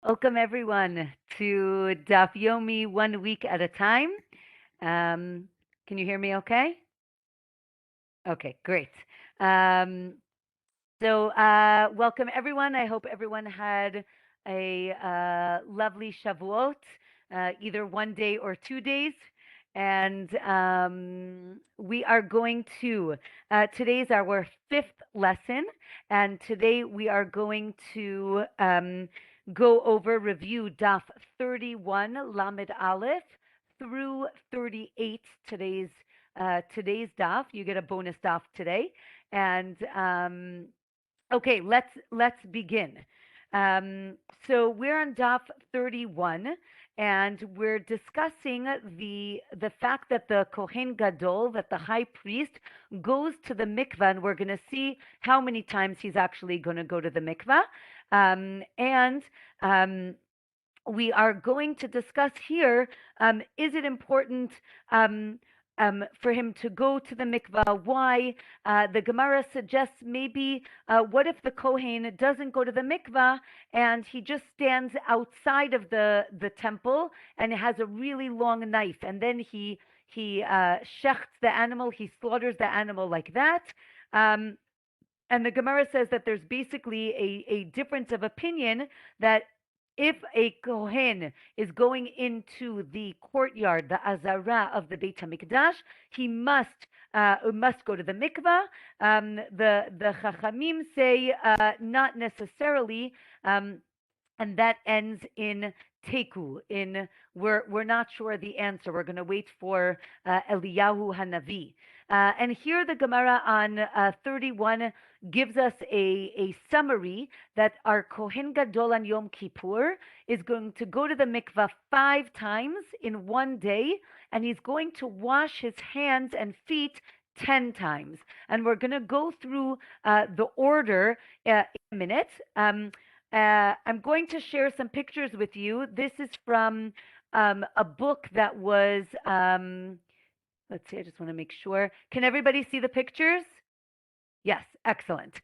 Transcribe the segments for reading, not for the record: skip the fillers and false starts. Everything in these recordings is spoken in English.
Welcome everyone to Daf Yomi 1 week at a time. Can you hear me okay? Okay, great. Um, welcome everyone. I hope everyone had a lovely Shavuot, either 1 day or 2 days. And we are going to, today's our fifth lesson. And today we are going to go over, review Daf 31, Lamed Aleph, through 38, today's Daf. You get a bonus Daf today. And okay, let's begin. Um, so we're on Daf 31, and we're discussing the fact that the Kohen Gadol, that the high priest, goes to the mikvah, and we're going to see how many times he's actually going to go to the mikvah, and we are going to discuss here, is it important for him to go to the mikvah? Why? The Gemara suggests maybe, what if the Kohen doesn't go to the mikvah and he just stands outside of the temple and has a really long knife, and then he shechts the animal, he slaughters the animal like that. Um, and the Gemara says that there's basically a difference of opinion, that if a Kohen is going into the courtyard, the Azara of the Beit HaMikdash, he must go to the mikvah. The Chachamim say not necessarily, and that ends in teku. In we're not sure the answer. We're going to wait for Eliyahu Hanavi. And here the Gemara on 31 gives us a summary that our Kohen Gadol on Yom Kippur is going to go to the mikvah 5 times in 1 day, and he's going to wash his hands and feet 10 times. And we're going to go through the order in a minute. I'm going to share some pictures with you. This is from a book that was, let's see, I just want to make sure. Can everybody see the pictures? Yes, excellent.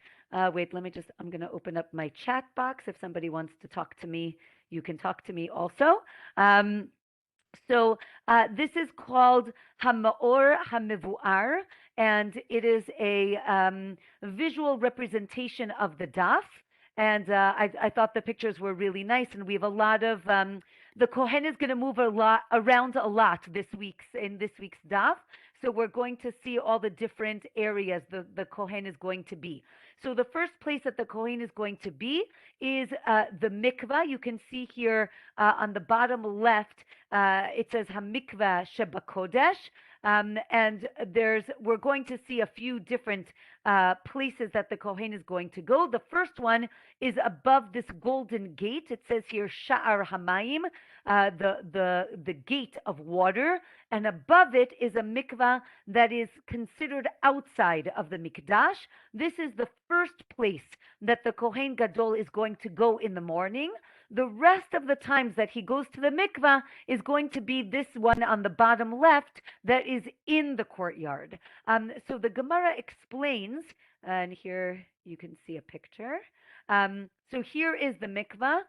Wait, I'm going to open up my chat box. If somebody wants to talk to me, you can talk to me also. This is called Hamaor Hamevuar, and it is a visual representation of the daf. And I thought the pictures were really nice, and we have a lot of the Kohen is going to move around a lot in this week's daf. So we're going to see all the different areas the Kohen is going to be. So the first place that the Kohen is going to be is the mikvah. You can see here on the bottom left, it says Hamikvah Shebakodesh. And we're going to see a few different places that the Kohen is going to go. The first one is above this golden gate. It says here Sha'ar Hamayim, the gate of water, and above it is a mikvah that is considered outside of the mikdash. This is the first place that the Kohen Gadol is going to go in the morning. The rest of the times that he goes to the mikvah is going to be this one on the bottom left that is in the courtyard. So the Gemara explains, and here you can see a picture. So here is the mikvah.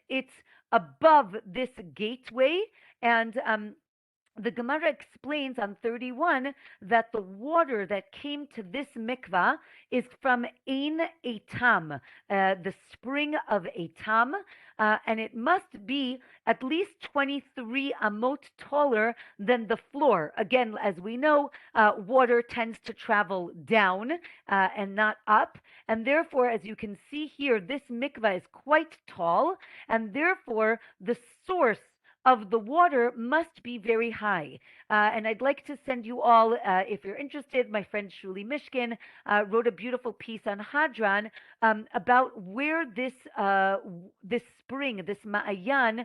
It's above this gateway, and the Gemara explains on 31 that the water that came to this mikvah is from Ein Etam, the spring of Etam, and it must be at least 23 amot taller than the floor. Again, as we know, water tends to travel down and not up, and therefore, as you can see here, this mikvah is quite tall, and therefore the source of the water must be very high. And I'd like to send you all, if you're interested, my friend Shuli Mishkin wrote a beautiful piece on Hadran about where this spring, this Ma'ayan,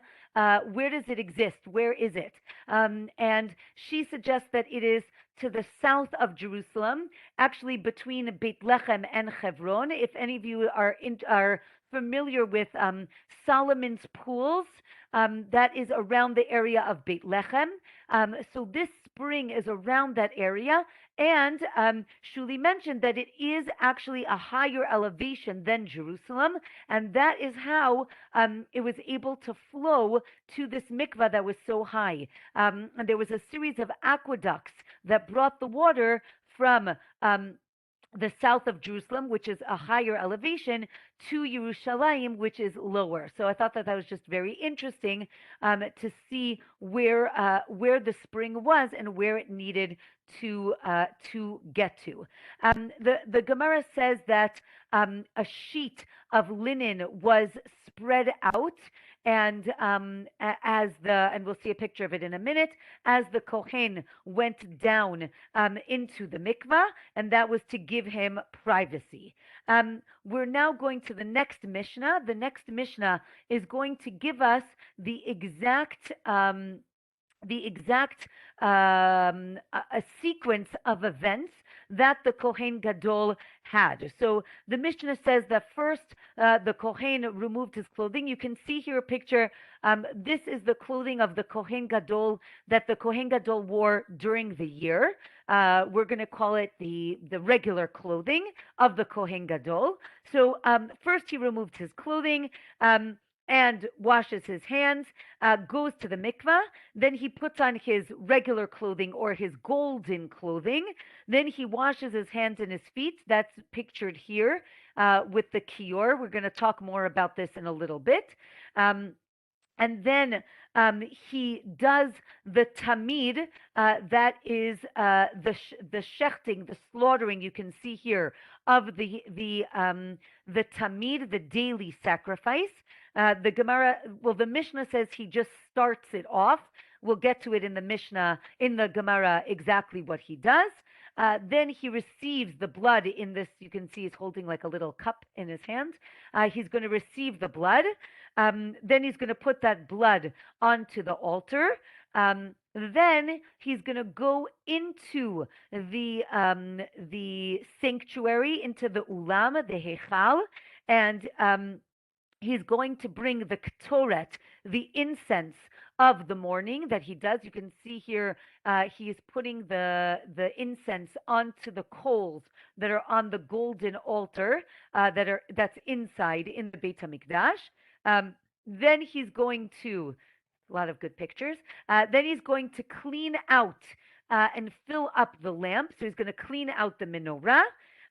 where does it exist? Where is it? And she suggests that it is to the south of Jerusalem, actually between Beit Lechem and Hebron. If any of you are familiar with Solomon's pools, that is around the area of Beit Lechem. So this spring is around that area, And Shuli mentioned that it is actually a higher elevation than Jerusalem, and that is how it was able to flow to this mikvah that was so high. And there was a series of aqueducts that brought the water from the south of Jerusalem, which is a higher elevation, to Yerushalayim, which is lower. So I thought that that was just very interesting to see where the spring was and where it needed to get to. The Gemara says that a sheet of linen was spread out, and and we'll see a picture of it in a minute, as the Kohen went down into the mikvah, and that was to give him privacy. We're now going to the next Mishnah. The next Mishnah is going to give us the exact a sequence of events that the Kohen Gadol had. So the Mishnah says that first the Kohen removed his clothing. You can see here a picture. This is the clothing of the Kohen Gadol that the Kohen Gadol wore during the year. We're going to call it the regular clothing of the Kohen Gadol. So first he removed his clothing. And washes his hands, goes to the mikvah. Then he puts on his regular clothing or his golden clothing. Then he washes his hands and his feet. That's pictured here with the kior. We're going to talk more about this in a little bit. And then he does the tamid, that is the shechting, the slaughtering. You can see here of the tamid, the daily sacrifice. The Mishnah says he just starts it off. We'll get to it in the Gemara, exactly what he does. Then he receives the blood in this. You can see he's holding like a little cup in his hand. He's going to receive the blood. Then he's going to put that blood onto the altar. Then he's going to go into the sanctuary, into the ulam, the heichal, and he's going to bring the ketoret, the incense of the morning that he does. You can see here he is putting the incense onto the coals that are on the golden altar that's inside in the Beit HaMikdash. Then he's going to, a lot of good pictures, then he's going to clean out and fill up the lamp. So he's going to clean out the menorah.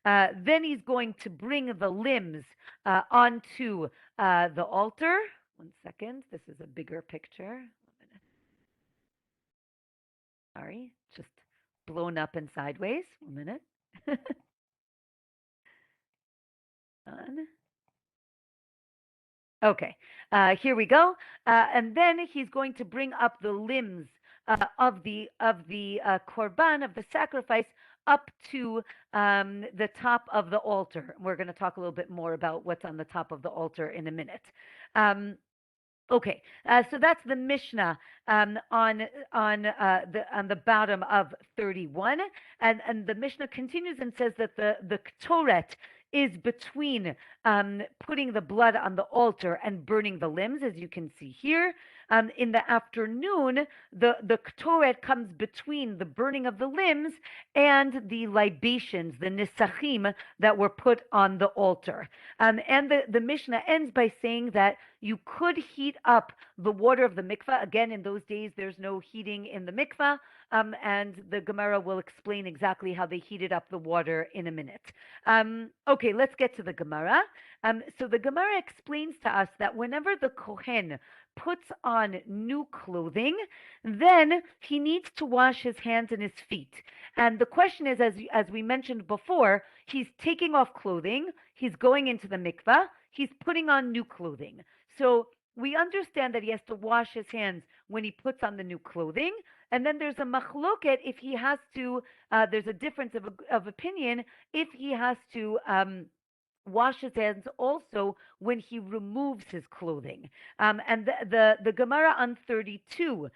Then he's going to bring the limbs onto the altar. One second. This is a bigger picture. 1 minute. Sorry, just blown up and sideways. 1 minute. Done. Okay, here we go. And then he's going to bring up the limbs of the korban, of the sacrifice, up to the top of the altar. We're going to talk a little bit more about what's on the top of the altar in a minute. Okay, so that's the Mishnah on the bottom of 31, and the Mishnah continues and says that the ketoret is between putting the blood on the altar and burning the limbs, as you can see here. In the afternoon, the ketoret comes between the burning of the limbs and the libations, the nisachim that were put on the altar. And the Mishnah ends by saying that you could heat up the water of the mikvah. Again, in those days, there's no heating in the mikvah, and the Gemara will explain exactly how they heated up the water in a minute. Okay, let's get to the Gemara. So the Gemara explains to us that whenever the Kohen puts on new clothing, then he needs to wash his hands and his feet. And the question is, as we mentioned before, he's taking off clothing, he's going into the mikvah, he's putting on new clothing. So we understand that he has to wash his hands when he puts on the new clothing. And then there's a machloket if he has to, there's a difference of opinion if he has to wash his hands also when he removes his clothing. And the Gemara on 32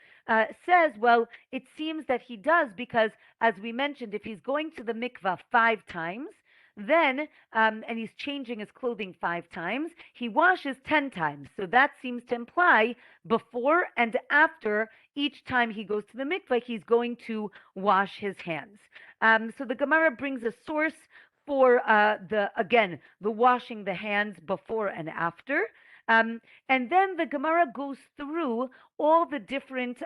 says, well, it seems that he does because, as we mentioned, if he's going to the mikvah 5 times, then, and he's changing his clothing 5 times, he washes 10 times. So that seems to imply before and after each time he goes to the mikvah, he's going to wash his hands. So the Gemara brings a source for the washing the hands before and after. And then the Gemara goes through all the different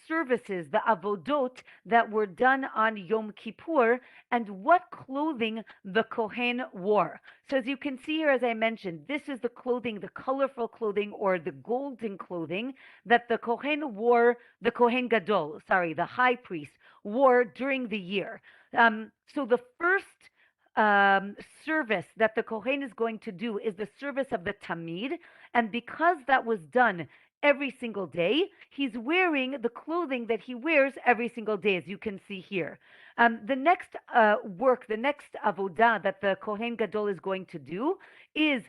services, the avodot that were done on Yom Kippur, and what clothing the Kohen wore. So as you can see here, as I mentioned, this is the clothing, the colorful clothing or the golden clothing that the Kohen wore, the Kohen Gadol, sorry, the high priest wore during the year. So the first service that the Kohen is going to do is the service of the Tamid. And because that was done every single day, he's wearing the clothing that he wears every single day, as you can see here. The next work, the next avodah that the Kohen Gadol is going to do is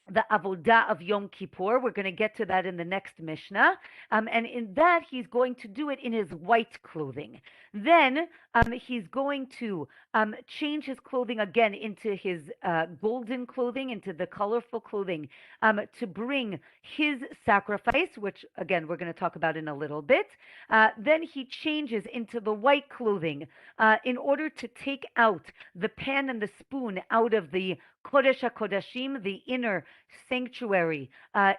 the avodah of Yom Kippur. We're going to get to that in the next Mishnah. And in that, he's going to do it in his white clothing. Then he's going to change his clothing again into his golden clothing, into the colorful clothing, to bring his sacrifice, which, again, we're going to talk about in a little bit. Then he changes into the white clothing in order to take out the pan and the spoon out of the Kodesh HaKodashim, the inner sanctuary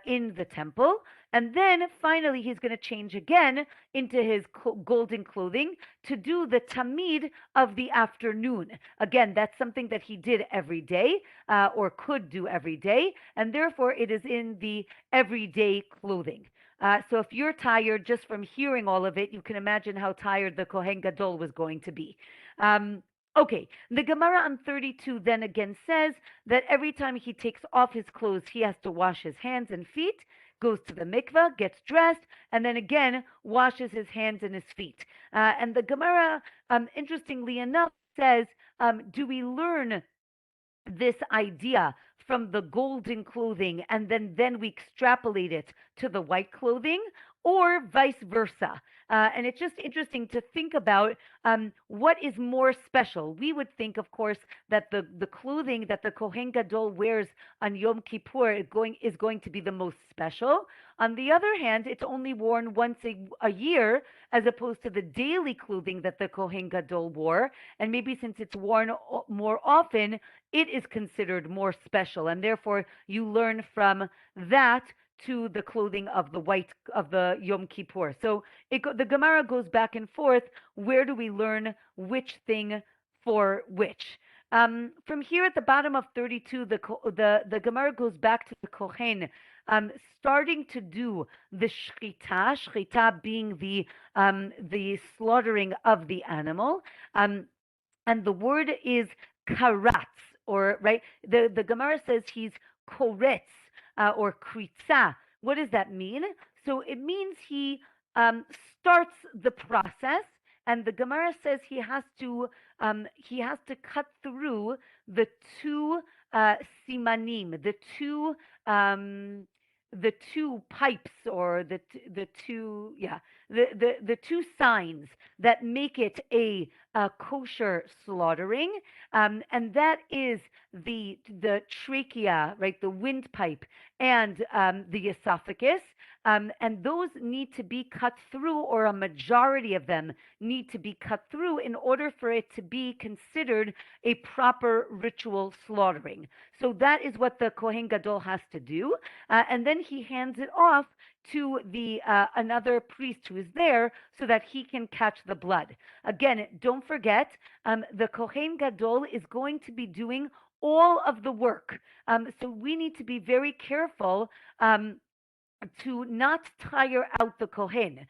in the temple. And then finally, he's going to change again into his golden clothing to do the Tamid of the afternoon. Again, that's something that he did every day or could do every day. And therefore, it is in the everyday clothing. So if you're tired just from hearing all of it, you can imagine how tired the Kohen Gadol was going to be. Okay, the Gemara on 32 then again says that every time he takes off his clothes, he has to wash his hands and feet, goes to the mikva, gets dressed, and then again washes his hands and his feet. And the Gemara, interestingly enough, says, do we learn this idea from the golden clothing and then we extrapolate it to the white clothing, or vice versa? And it's just interesting to think about what is more special. We would think, of course, that the clothing that the Kohen Gadol wears on Yom Kippur is going to be the most special. On the other hand, it's only worn once a year, as opposed to the daily clothing that the Kohen Gadol wore. And maybe since it's worn more often, it is considered more special. And therefore, you learn from that to the clothing of the Yom Kippur. So the Gemara goes back and forth. Where do we learn which thing for which? From here at the bottom of 32, the Gemara goes back to the Kohen, starting to do the shchita being the slaughtering of the animal, and the word is karatz, or right. The Gemara says he's koretz or kritza. What does that mean? So it means he starts the process, and the Gemara says he has to cut through the two simanim, the two pipes, or the two signs that make it a kosher slaughtering, and that is the trachea, right, the windpipe, and the esophagus, and those need to be cut through, or a majority of them need to be cut through in order for it to be considered a proper ritual slaughtering. So that is what the Kohen Gadol has to do, and then he hands it off to the another priest who is there so that he can catch the blood. Again, don't forget, the Kohen Gadol is going to be doing all of the work. So we need to be very careful to not tire out the Kohen.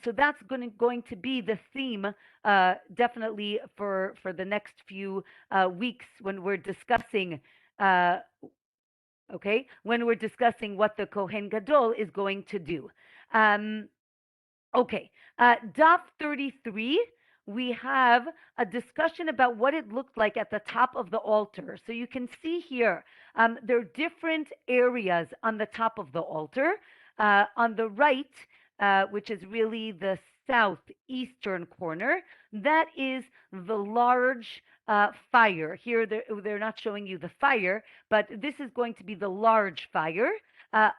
So that's going to be the theme, definitely for the next few weeks when we're discussing. When we're discussing what the Kohen Gadol is going to do. Daf 33, we have a discussion about what it looked like at the top of the altar. So you can see here, there are different areas on the top of the altar. On the right, which is really the southeastern corner, that is the large fire. Here, they're not showing you the fire, but this is going to be the large fire.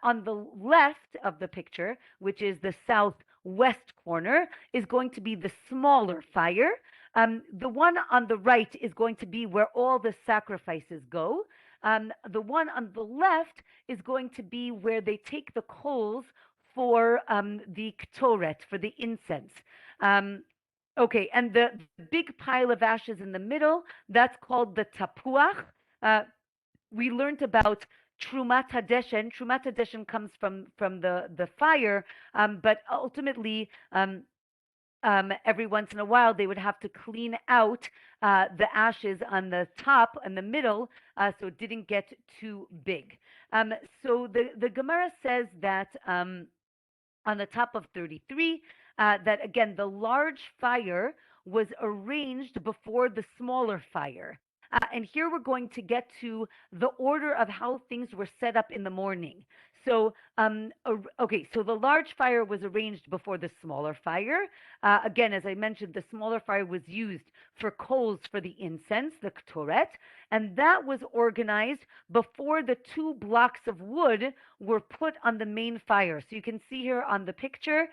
On the left of the picture, which is the southwest corner, is going to be the smaller fire. The one on the right is going to be where all the sacrifices go. The one on the left is going to be where they take the coals for the ktoret, for the incense. Okay, and the big pile of ashes in the middle, that's called the tapuach. We learned about Trumat Hadeshen. Trumat Hadeshen comes from the fire, but ultimately, every once in a while, they would have to clean out the ashes on the top and the middle, so it didn't get too big. So the Gemara says that on the top of 33, that again, the large fire was arranged before the smaller fire. And here we're going to get to the order of how things were set up in the morning. So, okay, so the large fire was arranged before the smaller fire. Again, as I mentioned, the smaller fire was used for coals for the incense, the ktoret, and that was organized before the 2 blocks of wood were put on the main fire. So you can see here on the picture,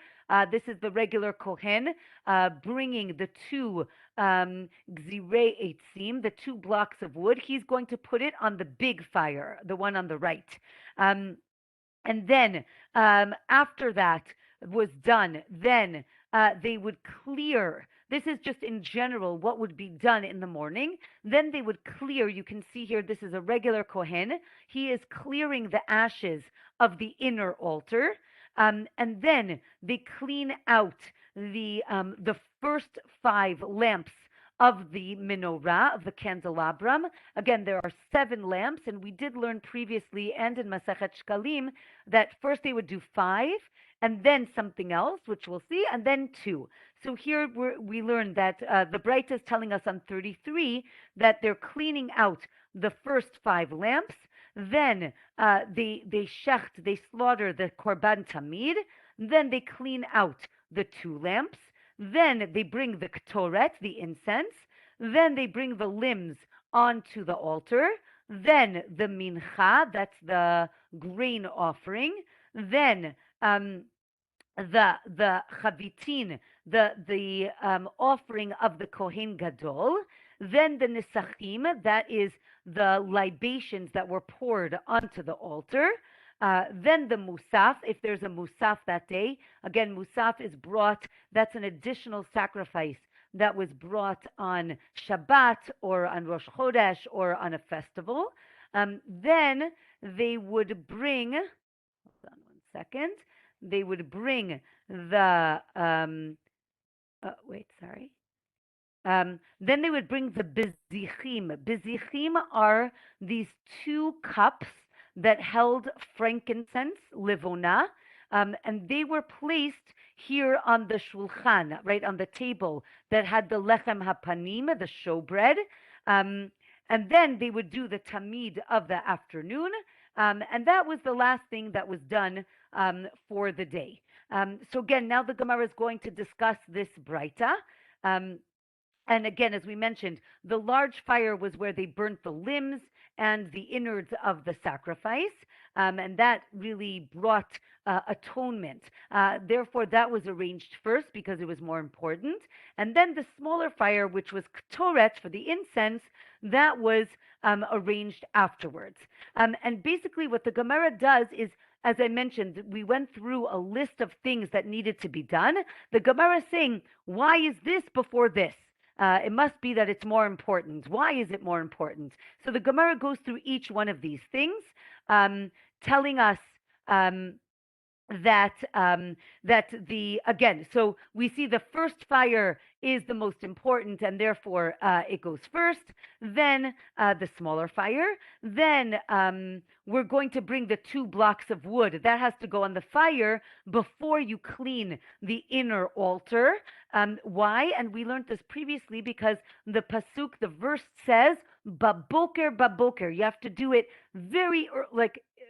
this is the regular Kohen bringing the 2 gzirei eitzim, the 2 blocks of wood. He's going to put it on the big fire, the one on the right. And then after that was done, then they would clear. This is just in general what would be done in the morning. Then they would clear. You can see here, this is a regular Kohen. He is clearing the ashes of the inner altar. And then they clean out the first 5 lamps of the menorah, of the candelabrum. Again, there are 7 lamps, and we did learn previously and in Masechet Shkalim that first they would do 5, and then something else, which we'll see, and then 2. So here we learned that the Breita is telling us on 33 that they're cleaning out the first 5 lamps. Then they slaughter the Korban Tamid. Then they clean out the 2 lamps. Then they bring the ktoret, the incense. Then they bring the limbs onto the altar. Then the mincha, that's the grain offering. Then the chavitin, the offering of the Kohen Gadol. Then the nesachim, that is the libations that were poured onto the altar. Then the musaf, if there's a musaf that day. Again, musaf is brought, that's an additional sacrifice that was brought on Shabbat or on Rosh Chodesh or on a festival. Then they would bring, hold on 1 second, they would bring the, then they would bring the bezichim. Bezichim are these 2 cups that held frankincense, livona, and they were placed here on the shulchan, right on the table that had the lechem hapanim, the showbread, and then they would do the tamid of the afternoon, and that was the last thing that was done for the day. So again, now the Gemara is going to discuss this Breita. And again, as we mentioned, the large fire was where they burnt the limbs and the innards of the sacrifice, and that really brought atonement. Therefore, that was arranged first because it was more important. And then the smaller fire, which was ktoret for the incense, that was arranged afterwards. And basically what the Gemara does is, as I mentioned, we went through a list of things that needed to be done. The Gemara is saying, why is this before this? It must be that it's more important. Why is it more important? So the Gemara goes through each one of these things, telling us that so we see the first fire is the most important, and therefore it goes first. Then the smaller fire. Then we're going to bring the 2 blocks of wood. That has to go on the fire before you clean the inner altar. Why? And we learned this previously because the pasuk, the verse says, "Baboker, baboker." You have to do it very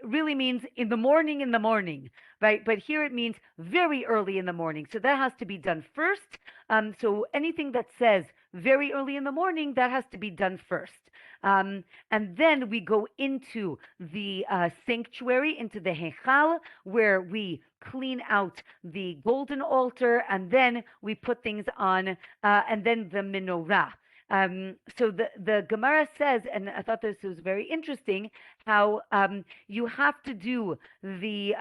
really means in the morning, right? But here it means very early in the morning. So that has to be done first. So anything that says very early in the morning, that has to be done first. And then we go into the sanctuary, into the Hechal, where we clean out the golden altar, and then we put things on, and then the menorah. So the Gemara says, and I thought this was very interesting, how you have to do the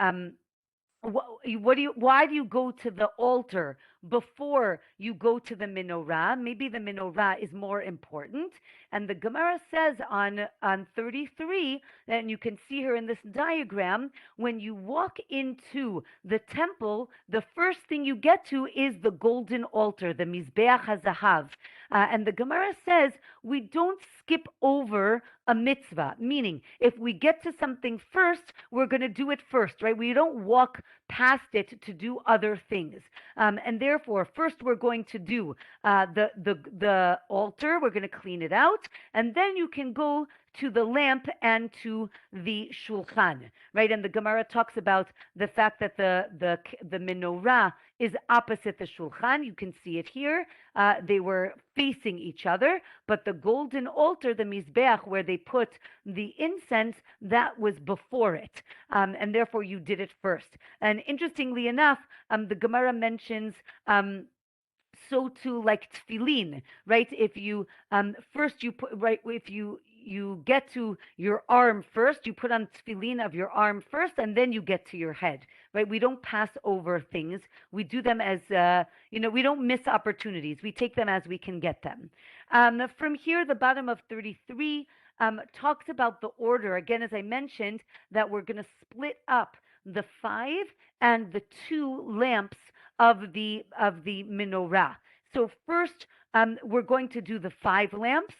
why do you go to the altar before you go to the menorah? Maybe the menorah is more important. And the Gemara says on 33, and you can see here in this diagram, when you walk into the temple, the first thing you get to is the golden altar, the Mizbeach HaZahav. And the Gemara says we don't skip over a mitzvah, meaning if we get to something first, we're going to do it first, right? We don't walk past it to do other things. And therefore, first we're going to do the altar. We're going to clean it out, and then you can go to the lamp and to the shulchan, right? And the Gemara talks about the fact that the menorah is opposite the shulchan. You can see it here. They were facing each other, but the golden altar, the mizbeach, where they put the incense, that was before it, and therefore you did it first. And interestingly enough, the Gemara mentions so too like tefillin, right? If you first you put right, if you get to your arm first, you put on tefillin of your arm first, and then you get to your head, right? We don't pass over things. We do them as we don't miss opportunities. We take them as we can get them. From here, the bottom of 33 talks about the order. Again, as I mentioned, that we're going to split up the 5 and the 2 lamps of the menorah. So first, we're going to do the 5 lamps.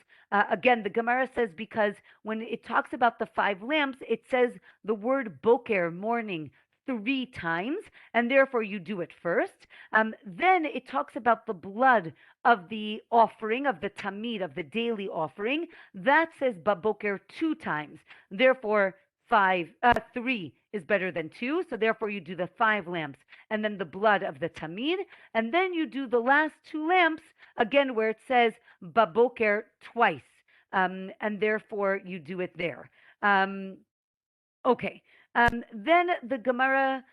Again, the Gemara says because when it talks about the 5 lamps, it says the word boker, morning, 3 times, and therefore you do it first. Then it talks about the blood of the offering, of the Tamid, of the daily offering. That says baboker 2 times. Therefore, 3 is better than 2, so therefore you do the 5 lamps, and then the blood of the Tamid, and then you do the last 2 lamps, again where it says baboker twice, and therefore you do it there. Okay, then the Gemara,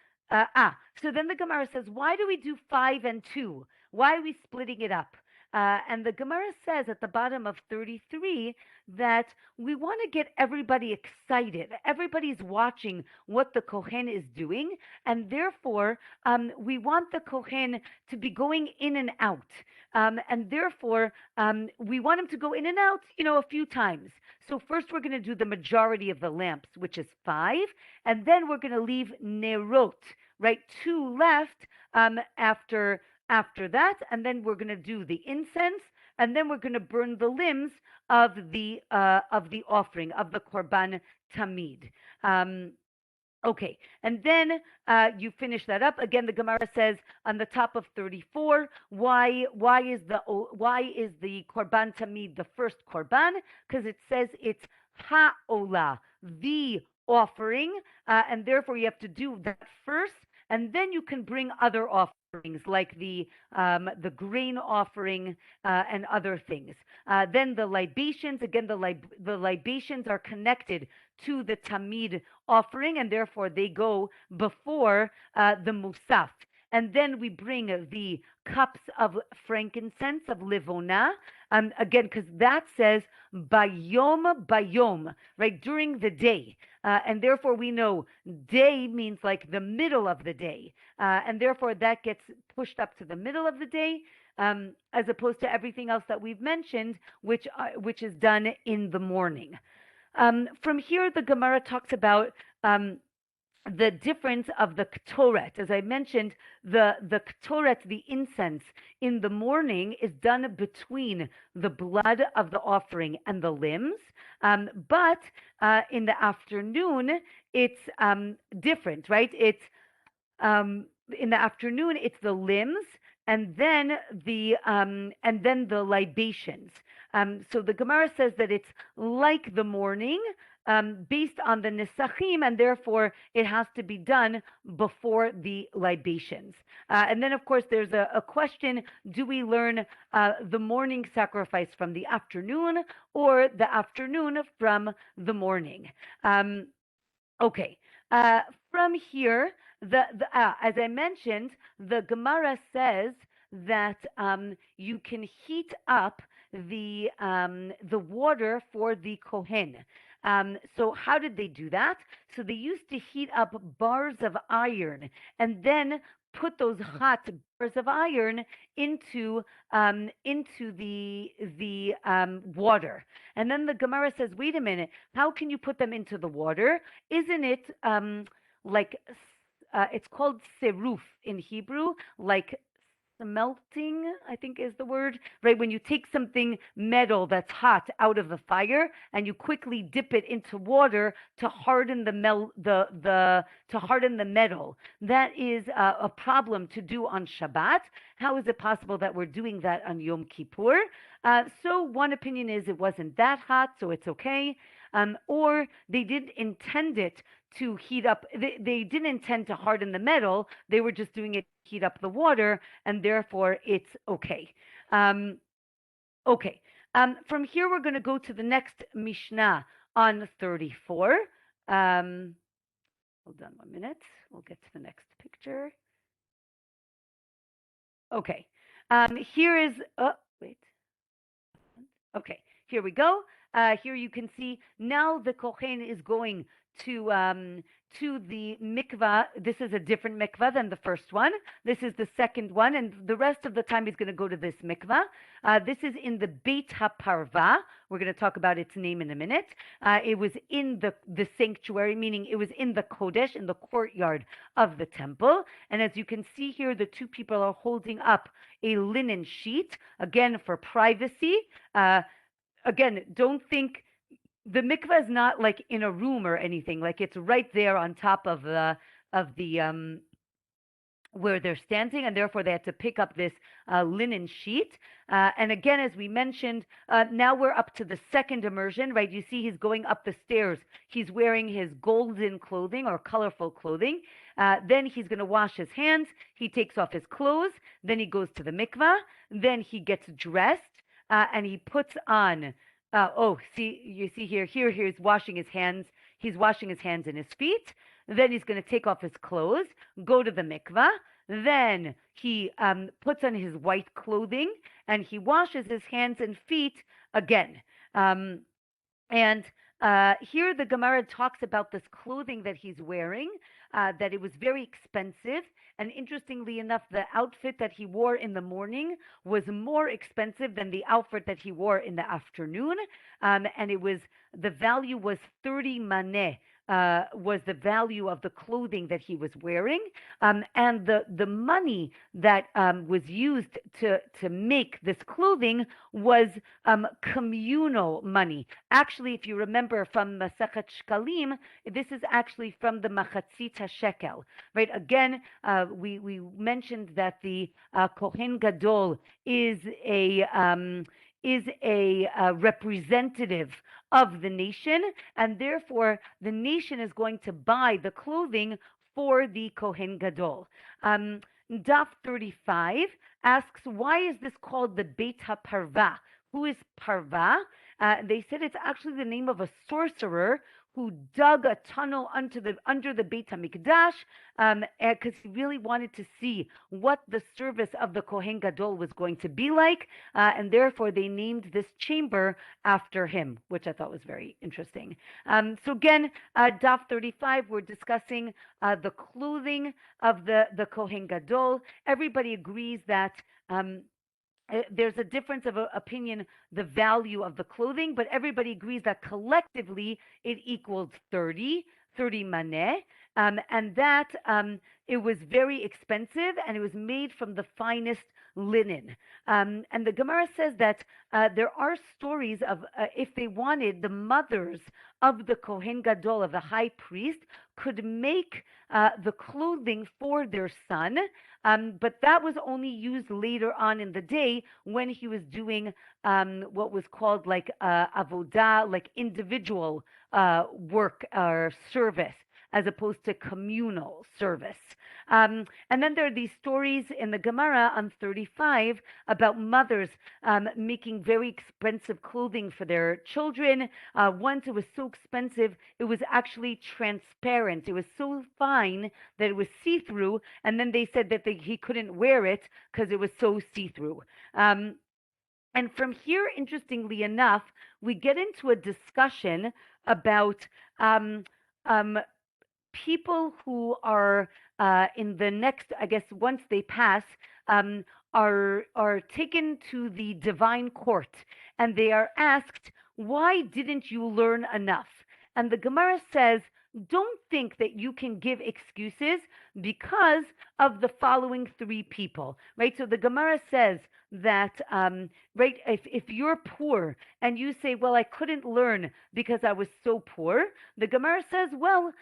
so then the Gemara says, why do we do 5 and 2? Why are we splitting it up? And the Gemara says at the bottom of 33 that we want to get everybody excited. Everybody's watching what the Kohen is doing, and therefore we want the Kohen to be going in and out. And therefore, we want him to go in and out, a few times. So first we're going to do the majority of the lamps, which is 5, and then we're going to leave nerot, right? 2 left after that, and then we're going to do the incense, and then we're going to burn the limbs of the offering, of the Korban Tamid. Okay, and then you finish that up. Again, the Gemara says on the top of 34, why is the Korban Tamid the first Korban? Because it says it's ha'olah, the offering, and therefore you have to do that first, and then you can bring other offerings like the grain offering and other things. Then the libations, again, the libations are connected to the Tamid offering, and therefore they go before the Musaf. And then we bring the cups of frankincense, of livona, again, because that says bayom, right, during the day. And therefore we know day means like the middle of the day. And therefore that gets pushed up to the middle of the day, as opposed to everything else that we've mentioned, which is done in the morning. From here, the Gemara talks about the difference of the ktoret. As I mentioned, the ktoret, the incense in the morning, is done between the blood of the offering and the limbs, but in the afternoon it's different, right? It's in the afternoon it's the limbs and then the libations. So the Gemara says that it's like the morning, based on the nisachim, and therefore it has to be done before the libations. And then, of course, there's a question: do we learn the morning sacrifice from the afternoon, or the afternoon from the morning? Okay. Uh, from here, as I mentioned, the Gemara says that you can heat up the water for the Kohen. So how did they do that? So they used to heat up bars of iron and then put those hot bars of iron into the water. And then the Gemara says, wait a minute, how can you put them into the water? Isn't it like it's called seruf in Hebrew, like smelting, I think is the word, right? When you take something metal that's hot out of the fire and you quickly dip it into water to harden to harden the metal. That is a problem to do on Shabbat. How is it possible that we're doing that on Yom Kippur? So one opinion is it wasn't that hot, so it's okay. Or they didn't intend it to heat up. They didn't intend to harden the metal. They were just doing it to heat up the water, and therefore it's okay. Okay. From here, we're going to go to the next Mishnah on 34. Hold on 1 minute. We'll get to the next picture. Okay. Here is, oh, wait. Okay, here we go. Here you can see now the Kohen is going to the mikva. This is a different mikva than the first one. This is the second one, and the rest of the time he's going to go to this mikva. This is in the Beta Parva. We're going to talk about its name in a minute. It was in the sanctuary, meaning it was in the Kodesh, in the courtyard of the temple. And as you can see here, the two people are holding up a linen sheet, again, for privacy. Again, don't think the mikvah is not like in a room or anything. Like it's right there on top of the where they're standing, and therefore they had to pick up this linen sheet. And again, as we mentioned, now we're up to the second immersion, right? You see he's going up the stairs. He's wearing his golden clothing or colorful clothing. Then he's going to wash his hands. He takes off his clothes. Then he goes to the mikvah. Then he gets dressed, and he puts on, you see here he's washing his hands. He's washing his hands and his feet. Then he's going to take off his clothes, go to the mikvah. Then he puts on his white clothing and he washes his hands and feet again. And here the Gemara talks about this clothing that he's wearing, that it was very expensive. And interestingly enough, the outfit that he wore in the morning was more expensive than the outfit that he wore in the afternoon. And the value was 30 maneh. Was the value of the clothing that he was wearing, and the money that was used to make this clothing was communal money. Actually, if you remember from Masechet Shkalim, this is actually from the Machatzit HaShekel, right? Again, we mentioned that the Kohen Gadol is a representative of the nation, and therefore the nation is going to buy the clothing for the Kohen Gadol. Daf 35 asks, why is this called the Beta Parva? Who is Parva? They said it's actually the name of a sorcerer who dug a tunnel under the Beit HaMikdash because he really wanted to see what the service of the Kohen Gadol was going to be like, and therefore they named this chamber after him, which I thought was very interesting. So again, Daf 35, we're discussing the clothing of the Kohen Gadol. Everybody agrees that there's a difference of opinion, the value of the clothing, but everybody agrees that collectively it equals 30 maneh, and that it was very expensive, and it was made from the finest linen. And the Gemara says that there are stories of if they wanted, the mothers of the Kohen Gadol, of the high priest, could make the clothing for their son, but that was only used later on in the day when he was doing what was called like avodah, like individual work or service, as opposed to communal service. And then there are these stories in the Gemara on 35 about mothers making very expensive clothing for their children. Once it was so expensive, it was actually transparent. It was so fine that it was see-through, and then they said that he couldn't wear it because it was so see-through. And from here, interestingly enough, we get into a discussion about people who are in the next, I guess, once they pass, are taken to the divine court, and they are asked, "Why didn't you learn enough?" And the Gemara says, "Don't think that you can give excuses because of the following three people." Right? So the Gemara says that right, if you're poor and you say, "Well, I couldn't learn because I was so poor," the Gemara says, "Well,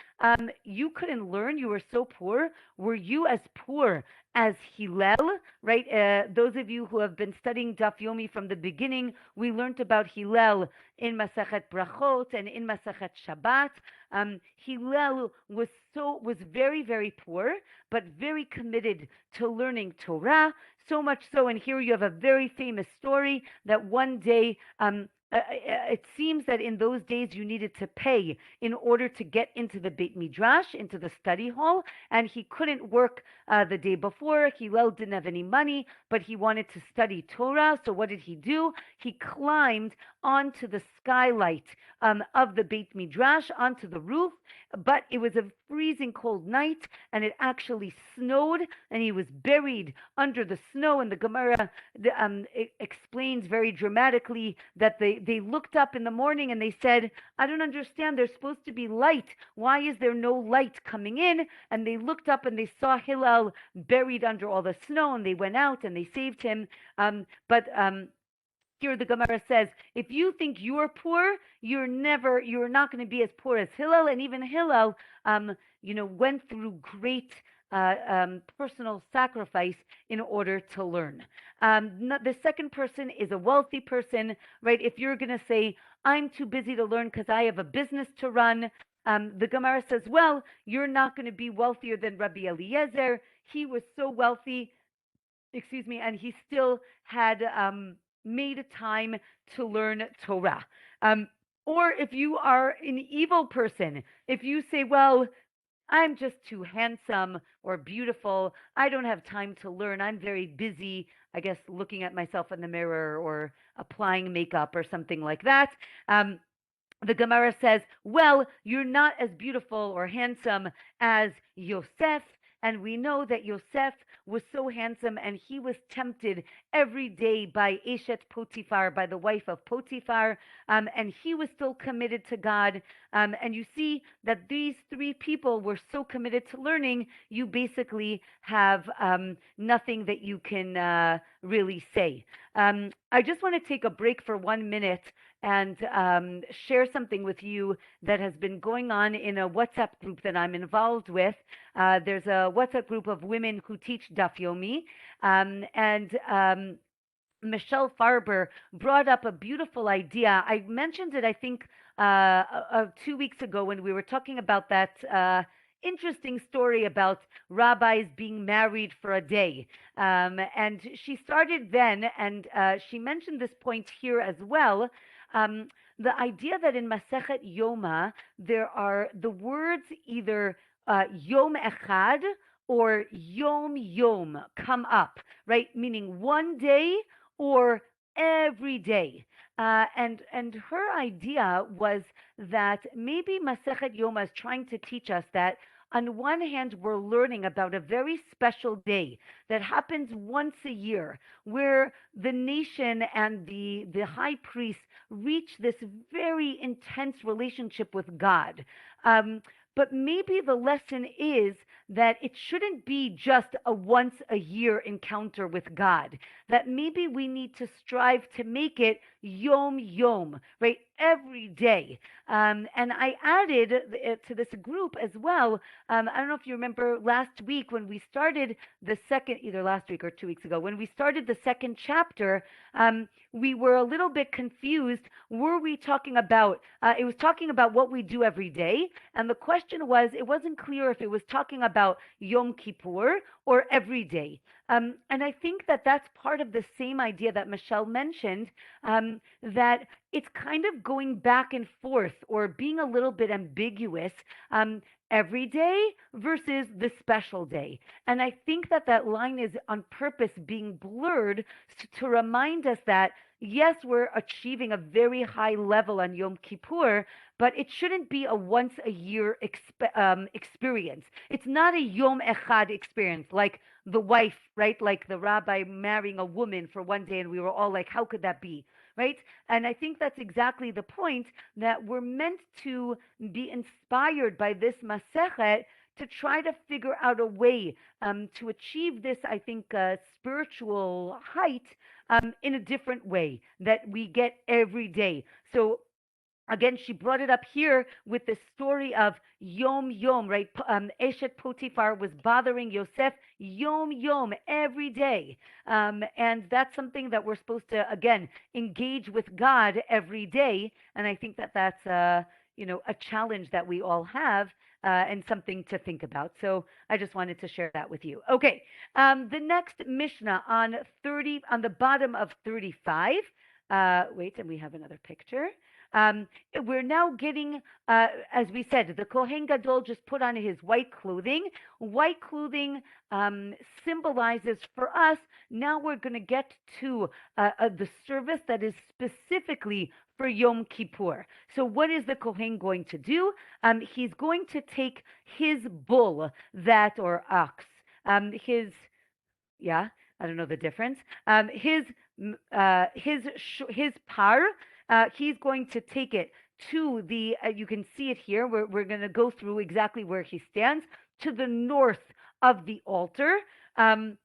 you couldn't learn, you were so poor. Were you as poor as Hillel?" Right? Those of you who have been studying Daf Yomi from the beginning, we learned about Hillel in Masachet Brachot and in Masachet Shabbat. Hillel was very, very poor, but very committed to learning Torah. So much so, and here you have a very famous story that one day, it seems that in those days you needed to pay in order to get into the Beit Midrash, into the study hall, and he couldn't work the day before. Hillel didn't have any money, but he wanted to study Torah. So what did he do? He climbed onto the skylight of the Beit Midrash, onto the roof, but it was a freezing cold night, and it actually snowed, and he was buried under the snow. And the Gemara explains very dramatically that they looked up in the morning and they said, "I don't understand. There's supposed to be light. Why is there no light coming in?" And they looked up and they saw Hillel buried under all the snow, and they went out and they saved him. But here the Gemara says, if you think you're poor, you're not going to be as poor as Hillel. And even Hillel, went through great personal sacrifice in order to learn. The second person is a wealthy person, right? If you're going to say, "I'm too busy to learn because I have a business to run," the Gemara says, well, you're not going to be wealthier than Rabbi Eliezer. He was so wealthy, and he still had made time to learn Torah. Or if you are an evil person, if you say, "Well, I'm just too handsome or beautiful, I don't have time to learn, I'm very busy, I guess, looking at myself in the mirror or applying makeup or something like that," the Gemara says, "Well, you're not as beautiful or handsome as Yosef." And we know that Yosef was so handsome, and he was tempted every day by Eshet Potiphar, by the wife of Potiphar, and he was still committed to God. And you see that these three people were so committed to learning, you basically have nothing that you can really say. I just want to take a break for 1 minute and share something with you that has been going on in a WhatsApp group that I'm involved with. There's a WhatsApp group of women who teach Daf Yomi, and Michelle Farber brought up a beautiful idea. I mentioned it, I think, 2 weeks ago when we were talking about that interesting story about rabbis being married for a day. And she started then, and she mentioned this point here as well. The idea that in Masechet Yoma, there are the words either Yom Echad or Yom come up, right? Meaning one day or every day. And her idea was that maybe Masechet Yoma is trying to teach us that on one hand, we're learning about a very special day that happens once a year, where the nation and the high priest reach this very intense relationship with God. But maybe the lesson is that it shouldn't be just a once a year encounter with God, that maybe we need to strive to make it Yom Yom, right? Every day. And I added to this group as well. I don't know if you remember last week when we started the second, either last week or 2 weeks ago, when we started the second chapter, we were a little bit confused. Were we talking about, it was talking about what we do every day. And the question was, it wasn't clear if it was talking about Yom Kippur or every day. And I think that that's part of the same idea that Michelle mentioned, that it's kind of going back and forth or being a little bit ambiguous. Every day versus the special day. And I think that that line is on purpose being blurred to remind us that, yes, we're achieving a very high level on Yom Kippur, but it shouldn't be a once a year experience. It's not a Yom Echad experience like the wife, right? Like the rabbi marrying a woman for one day, and we were all like, how could that be? Right? And I think that's exactly the point, that we're meant to be inspired by this Masechet to try to figure out a way to achieve this, I think, spiritual height in a different way that we get every day. So again, she brought it up here with the story of Yom Yom, right? Eshet Potiphar was bothering Yosef Yom Yom every day. And that's something that we're supposed to, again, engage with God every day. And I think that that's, a challenge that we all have and something to think about. So I just wanted to share that with you. Okay. The next Mishnah on the bottom of 35. Wait, and we have another picture. Um, we're now getting, as we said, the Kohen Gadol just put on his white clothing. White clothing symbolizes for us, now we're going to get to the service that is specifically for Yom Kippur. So what is the Kohen going to do? He's going to take his bull, or ox, his, yeah, I don't know the difference. His par. He's going to take it to the. You can see it here. We're going to go through exactly where he stands to the north of the altar. And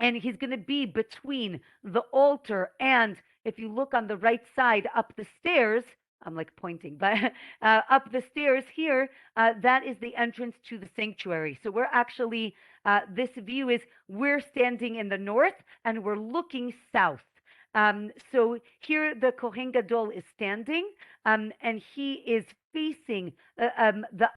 he's going to be between the altar and, if you look on the right side up the stairs, I'm like pointing, but up the stairs here, that is the entrance to the sanctuary. So we're actually, this view is we're standing in the north and we're looking south. So here the Kohen Gadol is standing, and he is facing the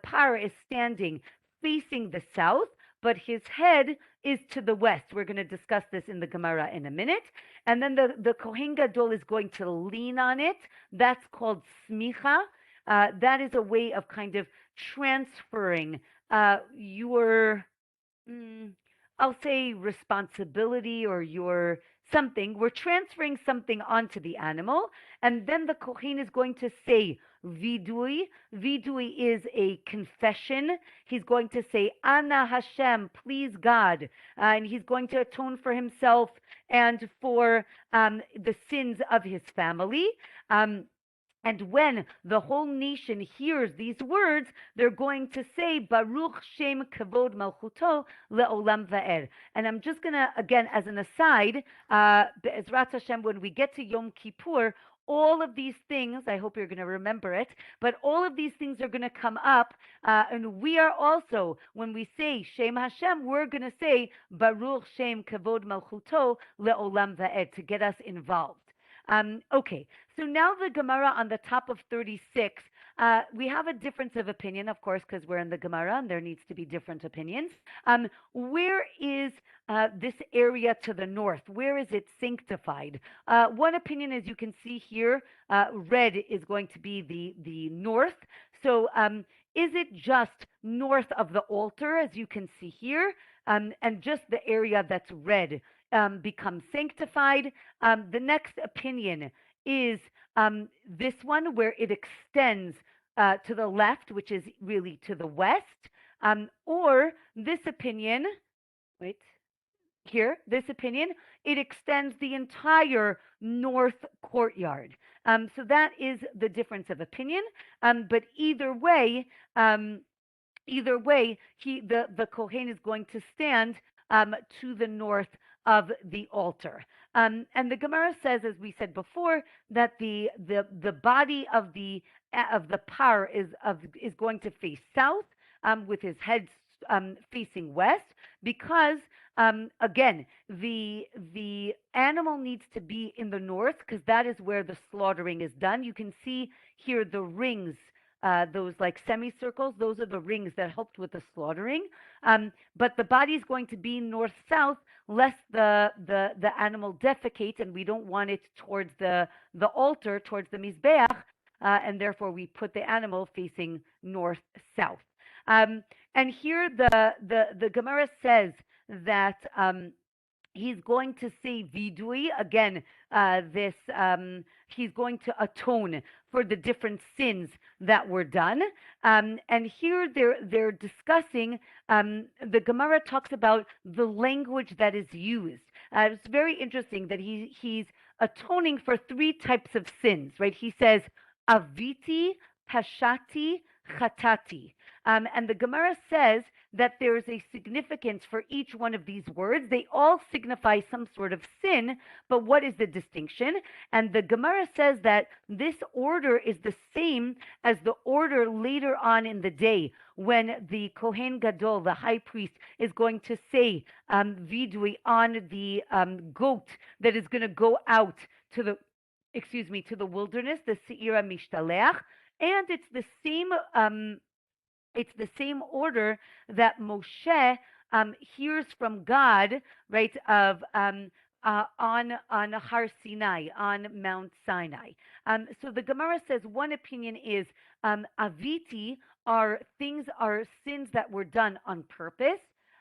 par is standing facing the south, but his head is to the west. We're going to discuss this in the Gemara in a minute. And then the Kohen Gadol is going to lean on it. That's called smicha. That is a way of kind of transferring your, I'll say, responsibility or your something. We're transferring something onto the animal. And then the Kohen is going to say vidui. Vidui is a confession. He's going to say, Ana Hashem, please God. And he's going to atone for himself and for the sins of his family. And when the whole nation hears these words, they're going to say, Baruch Shem Kavod Malchuto Le'olam Va'ed. And I'm just going to, again, as an aside, Be'ezrat Hashem, when we get to Yom Kippur, all of these things, I hope you're going to remember it, but all of these things are going to come up. And we are also, when we say Shem Hashem, we're going to say, Baruch Shem Kavod Malchuto Le'olam Va'ed, to get us involved. Okay, so now the Gemara on the top of 36, we have a difference of opinion, of course, because we're in the Gemara and there needs to be different opinions. Where is this area to the north? Where is it sanctified? One opinion, as you can see here, red is going to be the north. So is it just north of the altar, as you can see here, and just the area that's red becomes sanctified? The next opinion is this one, where it extends to the left, which is really to the west, or this opinion, wait, here, this opinion, it extends the entire north courtyard. So that is the difference of opinion. But either way, either way, the Kohen is going to stand to the north of the altar. And the Gemara says, as we said before, that the body of the par is going to face south, with his head facing west, because again, the animal needs to be in the north, because that is where the slaughtering is done. You can see here the rings, those like semicircles, those are the rings that helped with the slaughtering. But the body is going to be north-south, lest the animal defecate, and we don't want it towards the altar, towards the mizbeach, and therefore we put the animal facing north-south. And here the Gemara says that he's going to say vidui again. This he's going to atone for the different sins that were done. And here they're discussing. The Gemara talks about the language that is used. It's very interesting that he's atoning for three types of sins. Right? He says aviti, pashati, chatati. And the Gemara says that there is a significance for each one of these words. They all signify some sort of sin, but what is the distinction? And the Gemara says that this order is the same as the order later on in the day, when the Kohen Gadol, the high priest, is going to say vidui on the goat that is going to go out to the wilderness, the Seira Mishtaleach, and it's the same order that Moshe hears from God, right, of on Har Sinai, on Mount Sinai. So the Gemara says one opinion is aviti are sins that were done on purpose.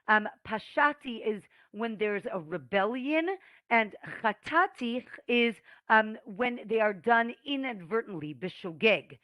Pashati is when there's a rebellion, and chatati is when they are done inadvertently, b'shogeg.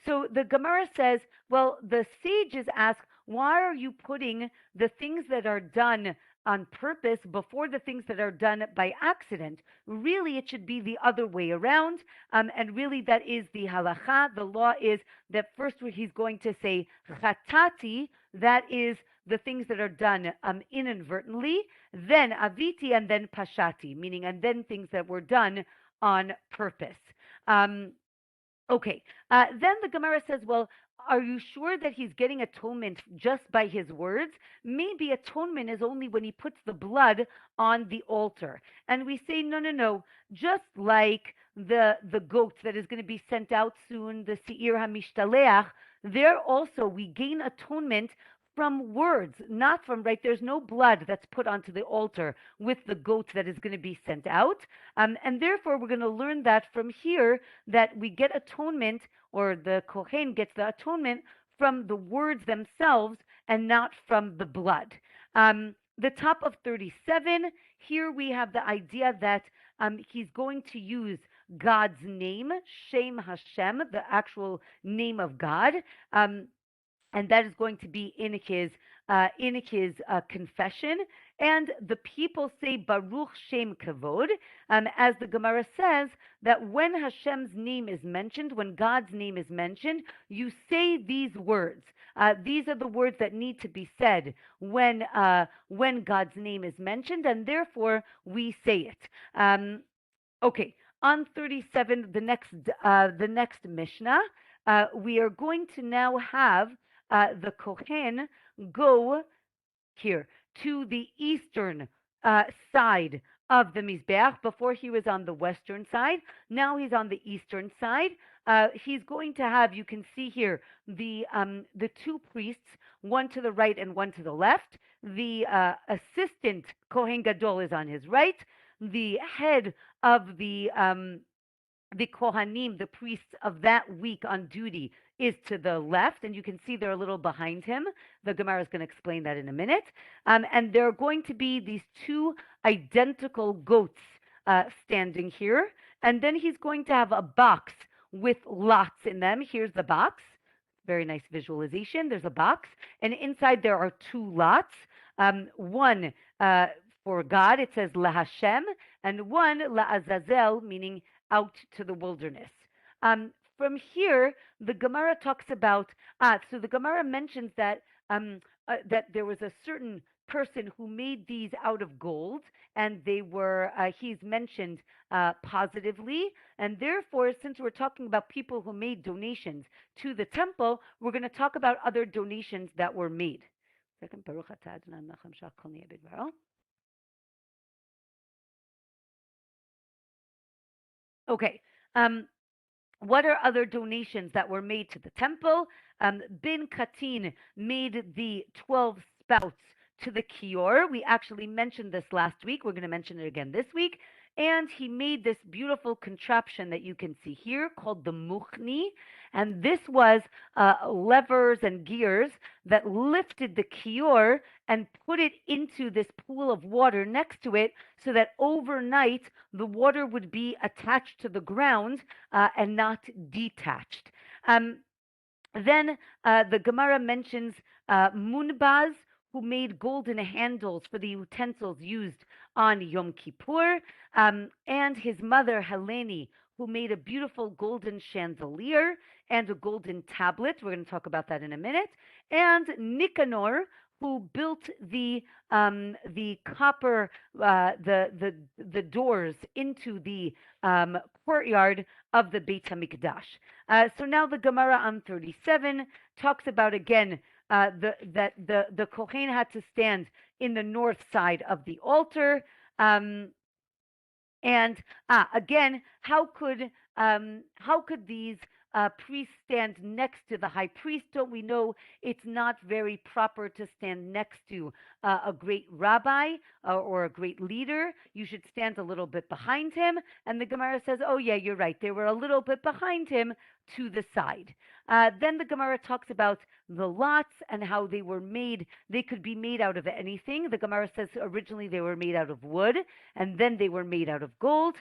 So the Gemara says, well, the sages ask, why are you putting the things that are done on purpose before the things that are done by accident? Really, it should be the other way around. And really, that is the halacha. The law is that first he's going to say chatati, that is the things that are done inadvertently, then aviti, and then pashati, meaning and then things that were done on purpose. Okay, then the Gemara says, well, are you sure that he's getting atonement just by his words? Maybe atonement is only when he puts the blood on the altar. And we say, no. Just like the goat that is going to be sent out soon, the Seir HaMishtaleach, there also we gain atonement from words, not from, right? There's no blood that's put onto the altar with the goat that is going to be sent out. And therefore, we're going to learn that from here, that we get atonement, or the Kohen gets the atonement from the words themselves and not from the blood. The top of 37, here we have the idea that he's going to use God's name, Shem Hashem, the actual name of God. And that is going to be in his confession. And the people say Baruch Shem Kavod, as the Gemara says that when Hashem's name is mentioned, when God's name is mentioned, you say these words. These are the words that need to be said when God's name is mentioned, and therefore we say it. Okay, on 37, the next Mishnah, we are going to now have the Kohen go here to the eastern side of the Mizbeach. Before he was on the western side, now he's on the eastern side. He's going to have, you can see here, the two priests, one to the right and one to the left. The assistant Kohen Gadol is on his right. The head of the Kohanim, the priests of that week on duty, is to the left, and you can see they're a little behind him. The Gemara is going to explain that in a minute. And there are going to be these two identical goats standing here, and then he's going to have a box with lots in them. Here's the box. Very nice visualization. There's a box, and inside there are two lots. One for God, it says LaHashem, and one LaAzazel, meaning out to the wilderness. from here, the Gemara talks about, so the Gemara mentions that that there was a certain person who made these out of gold, and they were, he's mentioned positively, and therefore, since we're talking about people who made donations to the temple, we're going to talk about other donations that were made. Second, Baruch atah Adonai melech haMashiach kol niyeh bidbaro. Okay. What are other donations that were made to the temple? Bin Katin made the 12 spouts to the kior. We actually mentioned this last week. We're going to mention it again this week. And he made this beautiful contraption that you can see here called the muchni. And this was levers and gears that lifted the kior and put it into this pool of water next to it so that overnight the water would be attached to the ground and not detached. Then the Gemara mentions Munbaz, who made golden handles for the utensils used on Yom Kippur, and his mother Helene, who made a beautiful golden chandelier and a golden tablet. We're going to talk about that in a minute. And Nicanor, who built the copper the doors into the courtyard of the Beit HaMikdash. So now the Gemara on 37 talks about again that the Kohen had to stand in the north side of the altar. And again, how could these priests stand next to the high priest? Don't we know it's not very proper to stand next to a great rabbi or a great leader? You should stand a little bit behind him. And the Gemara says, oh yeah, you're right. They were a little bit behind him to the side. Then the Gemara talks about the lots and how they were made. They could be made out of anything. The Gemara says originally they were made out of wood, and then they were made out of gold.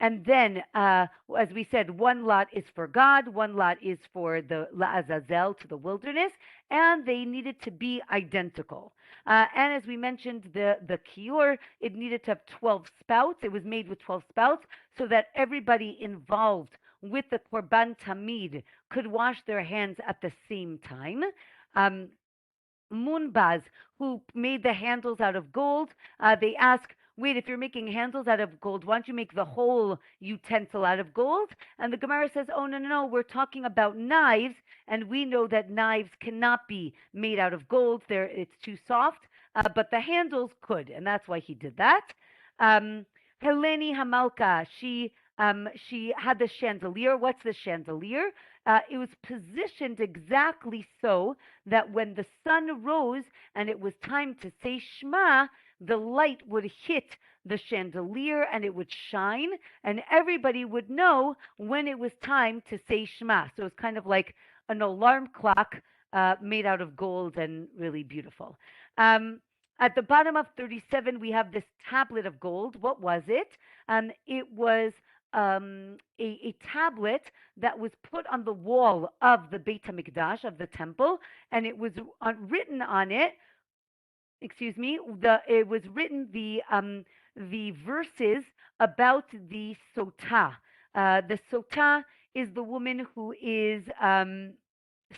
And then, as we said, one lot is for God, one lot is for the La'azazel, to the wilderness, and they needed to be identical. And as we mentioned, the kior, it needed to have 12 spouts. It was made with 12 spouts so that everybody involved with the Korban Tamid could wash their hands at the same time. Munbaz, who made the handles out of gold, they ask, wait, if you're making handles out of gold, why don't you make the whole utensil out of gold? And the Gemara says, oh, no, we're talking about knives, and we know that knives cannot be made out of gold. It's too soft, but the handles could, and that's why he did that. Heleni Hamalka, she had the chandelier. What's the chandelier? It was positioned exactly so that when the sun rose and it was time to say Shema, the light would hit the chandelier and it would shine, and everybody would know when it was time to say Shema. So it's kind of like an alarm clock made out of gold and really beautiful. At the bottom of 37, we have this tablet of gold. What was it? It was a tablet that was put on the wall of the Beit HaMikdash, of the temple, and it was written on it. It was written the verses about the sotah. The sotah is the woman who is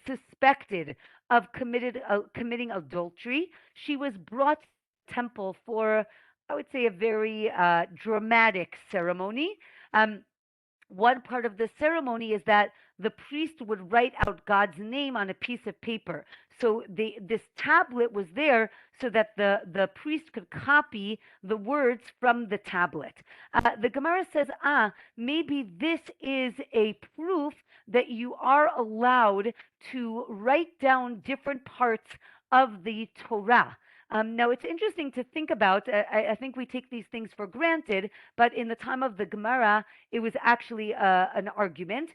suspected of committing adultery. She was brought to the temple for, I would say, a very dramatic ceremony. One part of the ceremony is that the priest would write out God's name on a piece of paper. So this tablet was there so that the priest could copy the words from the tablet. The Gemara says, maybe this is a proof that you are allowed to write down different parts of the Torah. Now, it's interesting to think about. I think we take these things for granted, but in the time of the Gemara, it was actually an argument.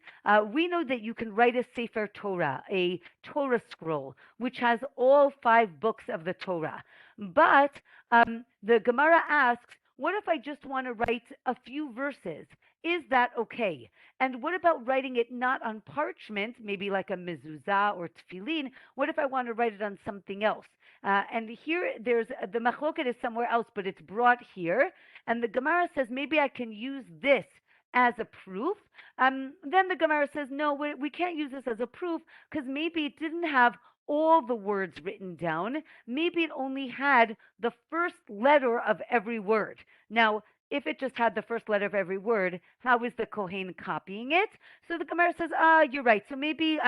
We know that you can write a Sefer Torah, a Torah scroll, which has all 5 books of the Torah. But the Gemara asks, what if I just want to write a few verses? Is that okay? And what about writing it not on parchment, maybe like a mezuzah or tefillin? What if I want to write it on something else? And here, there's the machloket is somewhere else, but it's brought here. And the Gemara says, maybe I can use this as a proof. Then the Gemara says, no, we can't use this as a proof because maybe it didn't have all the words written down. Maybe it only had the first letter of every word. Now, if it just had the first letter of every word, how is the Kohen copying it? So the Gemara says, you're right. So maybe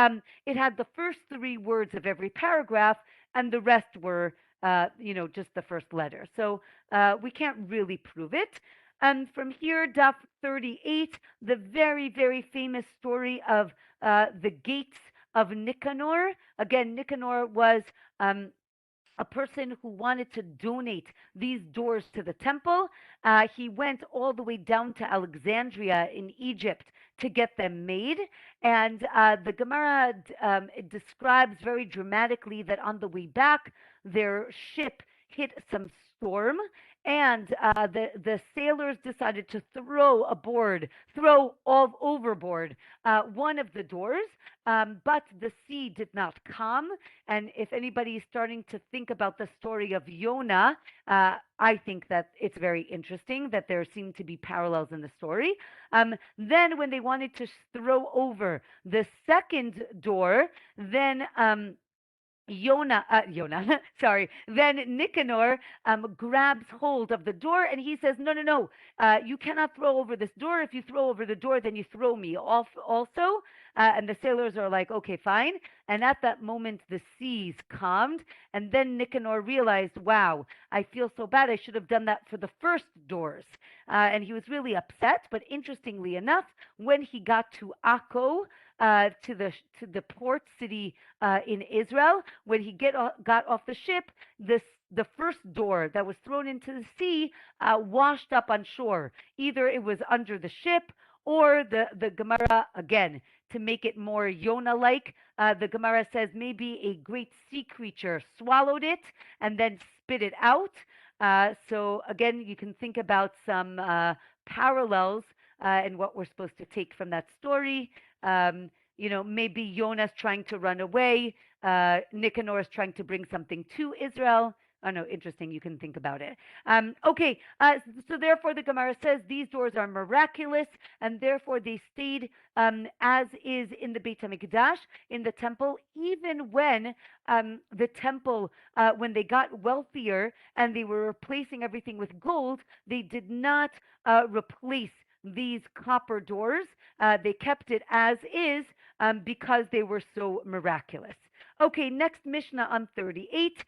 it had the first three words of every paragraph, and the rest were, just the first letter. So we can't really prove it. And from here, Daf 38, the very, very famous story of the Gates of Niconor. Again, Nicanor was a person who wanted to donate these doors to the temple. He went all the way down to Alexandria in Egypt to get them made. And the Gemara describes very dramatically that on the way back, their ship hit some storm. And the sailors decided to throw overboard one of the doors, but the sea did not calm. And if anybody is starting to think about the story of Yona, I think that it's very interesting that there seem to be parallels in the story. Then, when they wanted to throw over the second door, then sorry. Then Nicanor grabs hold of the door and he says, no, no, no, you cannot throw over this door. If you throw over the door, then you throw me off also. And the sailors are like, okay, fine. And at that moment, the seas calmed. And then Nicanor realized, wow, I feel so bad. I should have done that for the first doors. And he was really upset. But interestingly enough, when he got to Akko, to the port city in Israel, when he got off the ship, the first door that was thrown into the sea washed up on shore. Either it was under the ship, or the Gemara, again, to make it more Yona-like, the Gemara says maybe a great sea creature swallowed it and then spit it out. So again, you can think about some parallels and what we're supposed to take from that story. Maybe Jonas trying to run away. Nicanor is trying to bring something to Israel. Oh, no, interesting. You can think about it. Okay, so therefore the Gemara says these doors are miraculous, and therefore they stayed as is in the Beit HaMikdash, in the temple, even when the temple, when they got wealthier and they were replacing everything with gold, they did not replace these copper doors. They kept it as is because they were so miraculous. Okay, next Mishnah on 38.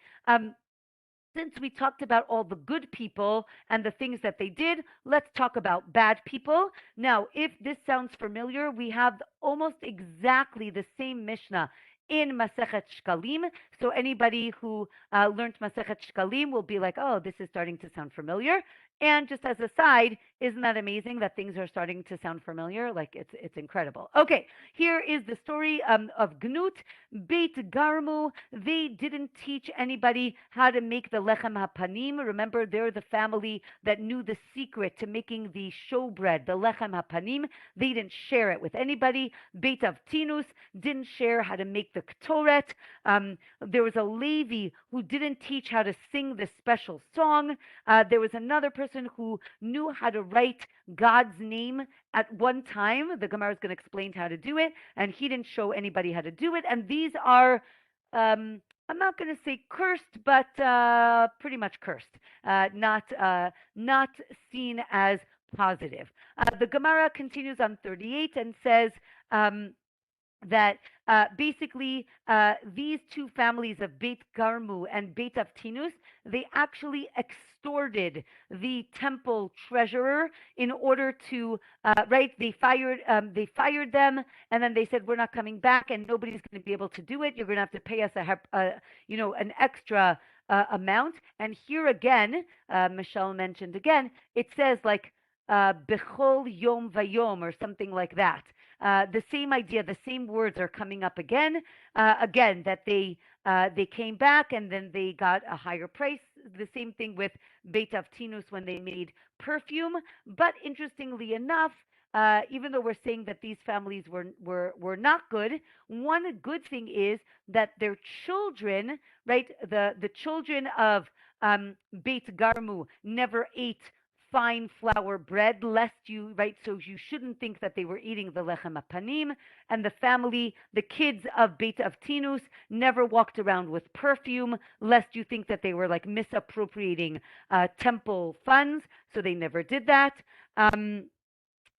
Since we talked about all the good people and the things that they did, let's talk about bad people. Now, if this sounds familiar, we have almost exactly the same Mishnah in Masechet Shkalim. So anybody who learned Masechet Shkalim will be like, oh, this is starting to sound familiar. And just as a side, isn't that amazing that things are starting to sound familiar? Like it's incredible. Okay, here is the story of Gnut, Beit Garmu. They didn't teach anybody how to make the lechem hapanim. Remember, they're the family that knew the secret to making the showbread, the lechem hapanim. They didn't share it with anybody. Beit Avtinus didn't share how to make the ktoret. There was a Levi who didn't teach how to sing the special song. There was another person who knew how to write God's name at one time. The Gemara is going to explain how to do it, and he didn't show anybody how to do it. And these are, I'm not going to say cursed, but pretty much cursed, not seen as positive. The Gemara continues on 38 and says, that basically these two families of Beit Garmu and Beit Avtinus, they actually extorted the temple treasurer in order to, they fired them, and then they said, we're not coming back, and nobody's going to be able to do it. You're going to have to pay us an extra amount. And here again, Michelle mentioned again, it says like Bechol Yom Vayom or something like that. The same idea, the same words are coming up again, that they came back and then they got a higher price. The same thing with Beit Avtinus when they made perfume. But interestingly enough, even though we're saying that these families were not good, one good thing is that their children, right, the children of Beit Garmu never ate fine flour bread, lest you, right? So you shouldn't think that they were eating the lechem apanim. And the family, the kids of Beta of Tinus, never walked around with perfume, lest you think that they were like misappropriating temple funds. So they never did that. Um,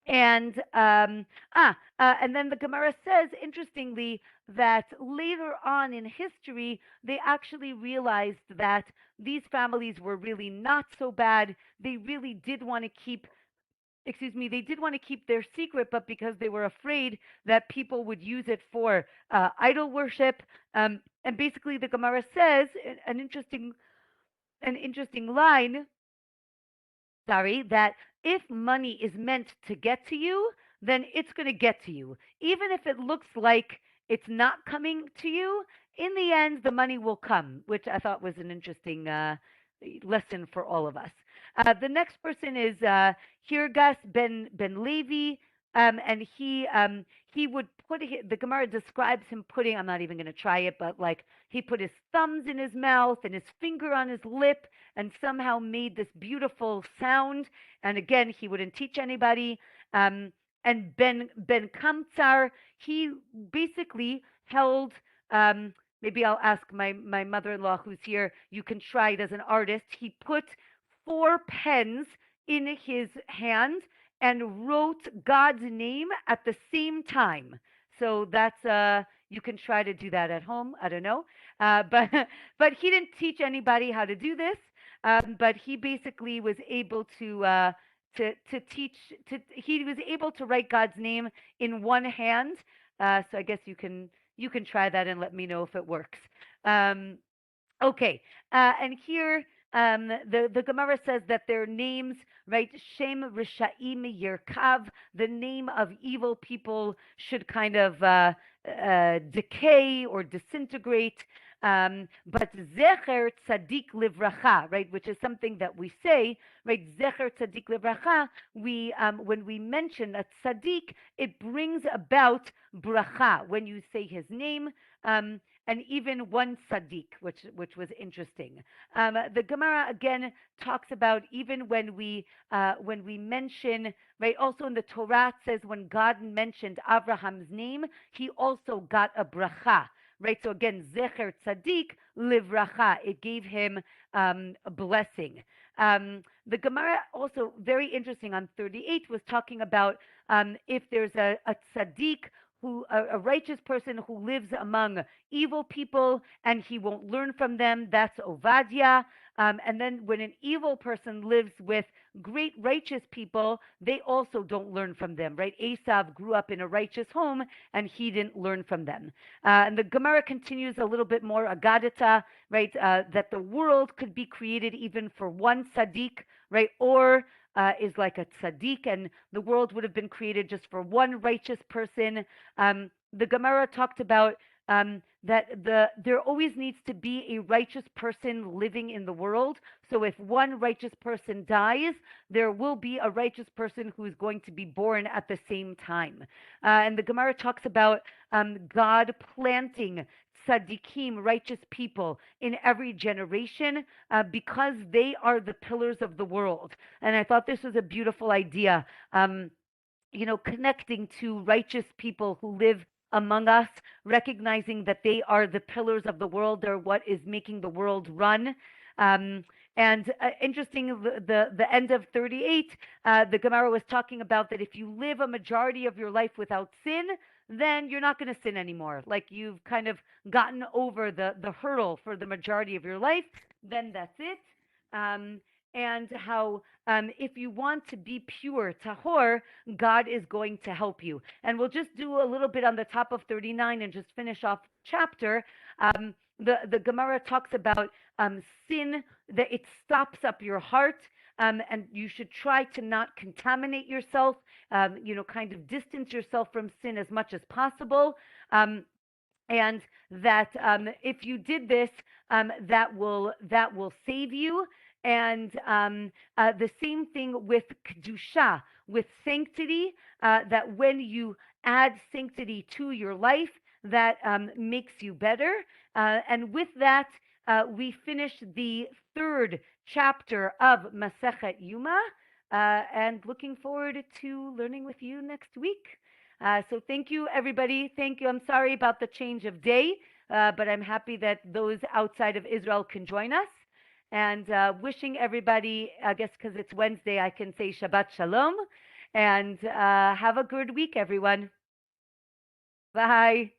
and and then the Gemara says, interestingly, that later on in history, they actually realized that these families were really not so bad. They really did want to keep, they did want to keep their secret, but because they were afraid that people would use it for idol worship. And basically, the Gemara says an interesting line, that if money is meant to get to you, then it's going to get to you. Even if it looks like it's not coming to you, in the end, the money will come, which I thought was an interesting lesson for all of us. The next person is Hirgas ben Levi, and he would put the Gemara describes him putting. I'm not even going to try it, but like he put his thumbs in his mouth and his finger on his lip, and somehow made this beautiful sound. And again, he wouldn't teach anybody. And Ben Kamtsar, he basically held. Maybe I'll ask my mother-in-law who's here. You can try it as an artist. He put 4 pens in his hand and wrote God's name at the same time. So that's you can try to do that at home. I don't know, but but he didn't teach anybody how to do this. But he basically was able to teach. He was able to write God's name in one hand. So I guess you can try that and let me know if it works. Um, Okay, and here the Gemara says that their names, right? Shem Rishaim Yerkav, the name of evil people should kind of decay or disintegrate. But Zecher Tzadik Livracha, right, which is something that we say, right? Zecher Tzadik Livracha. We when we mention a tzaddik, it brings about bracha when you say his name. And even one tzaddik, which was interesting. The Gemara again talks about even when we mention, right. Also in the Torah it says when God mentioned Abraham's name, he also got a bracha, right. So again, zecher tzaddik livracha, it gave him a blessing. The Gemara also very interesting on 38 was talking about if there's a tzaddik who a righteous person who lives among evil people and he won't learn from them, that's Ovadia. And then when an evil person lives with great righteous people, they also don't learn from them, right? Esav grew up in a righteous home and he didn't learn from them. And the Gemara continues a little bit more, Agadata, right? That the world could be created even for one tzaddik, right? Or is like a tzaddik, and the world would have been created just for one righteous person. The Gemara talked about that there always needs to be a righteous person living in the world. So if one righteous person dies, there will be a righteous person who is going to be born at the same time. And the Gemara talks about God planting tzaddikim, righteous people, in every generation because they are the pillars of the world. And I thought this was a beautiful idea, connecting to righteous people who live among us, recognizing that they are the pillars of the world. They're what is making the world run. And interesting, the end of 38, the Gemara was talking about that if you live a majority of your life without sin, then you're not going to sin anymore. Like you've kind of gotten over the hurdle for the majority of your life, then that's it. And how if you want to be pure, tahor, God is going to help you. And we'll just do a little bit on the top of 39 and just finish off chapter. The Gemara talks about sin, that it stops up your heart. And you should try to not contaminate yourself, kind of distance yourself from sin as much as possible. And that if you did this, that will save you. And the same thing with kedusha, with sanctity, that when you add sanctity to your life, that makes you better. And with that, we finish the 3rd chapter of Masechet Yoma. and looking forward to learning with you next week. So thank you, everybody. Thank you. I'm sorry about the change of day, but I'm happy that those outside of Israel can join us. And wishing everybody, I guess because it's Wednesday, I can say Shabbat Shalom. And have a good week, everyone. Bye.